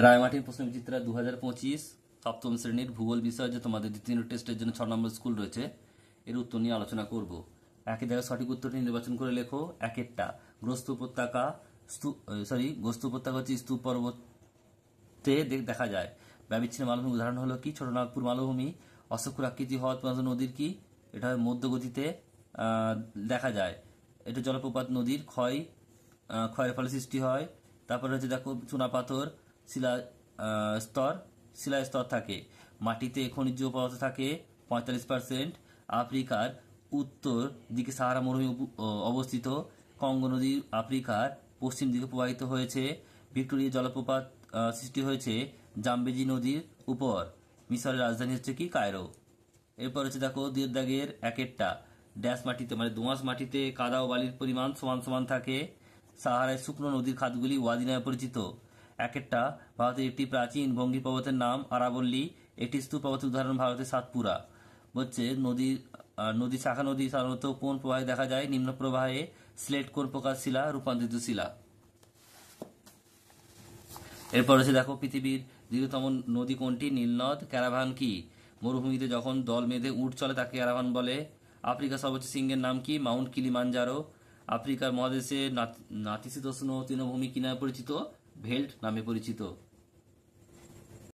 রায়মাটির প্রশ্নবিচিত্রা 2025 সপ্তম শ্রেণীর ভূগোল বিষয় যে তোমাদের দ্বিতীয় টেস্টের জন্য 6 নম্বর স্কুল রয়েছে, এর উত্তর নিয়ে আলোচনা করব। একই জায়গায় সঠিক উত্তরটি নির্বাচন করে লেখো। একেরটা গ্রস্ত উপত্যকা গ্রস্ত উপত্যকা হচ্ছে স্তূপ পর্বতে দেখা যায়। ব্যবিচ্ছিন্ন মালভূমি উদাহরণ হলো কি? ছোটনাগপুর মালভূমি। অশ্বক্ষুর আকৃতি হওয়া নদীর কি? এটা মধ্য গতিতে দেখা যায়। এটা জলপ্রপাত নদীর ক্ষয়ের ফলে সৃষ্টি হয়। তারপরে হচ্ছে দেখো চুনাপাথর শিলা স্তর থাকে। মাটিতে খনিজ পদার্থ থাকে 45%। আফ্রিকার উত্তর দিকে সাহারা মরুভূমি অবস্থিত। কঙ্গো নদী আফ্রিকার পশ্চিম দিকে প্রবাহিত হয়েছে। ভিক্টোরিয়া জলপ্রপাত সৃষ্টি হয়েছে জাম্বেজি নদীর উপর। মিশরের রাজধানী হচ্ছে কি? কায়রো। এরপর হচ্ছে দেখো দাগের একেরটা ড্যাশ মাটিতে মানে দোআঁশ মাটিতে কাদা ও বালির পরিমাণ সমান সমান থাকে। সাহারায় শুকনো নদীর খাতগুলি ওয়াদি নামে পরিচিত। একেরটা ভারতের একটি প্রাচীন ভঙ্গি পর্বতের নাম আরাবল্লী। একটি স্তূপ পর্বতের উদাহরণ ভারতের সাতপুরা। হচ্ছে নদী শাখা নদী সাধারণত কোন প্রবাহে দেখা যায়? নিম্ন প্রবাহে। স্লেট কোন প্রকার শিলা? রূপান্তরিত শিলা। এরপর হচ্ছে দেখো পৃথিবীর দীর্ঘতম নদী কোনটি? নীলনদ। ক্যারাভান কি? মরুভূমিতে যখন দল বেঁধে উট চলে তাকে ক্যারাভান বলে। আফ্রিকার সর্বোচ্চ শৃঙ্গের নাম কি? Mount Kilimanjaro. আফ্রিকার মহাদেশে নাতিশীতোষ্ণ তৃণভূমি কি নামে পরিচিত? ভেল্ট নামে পরিচিত।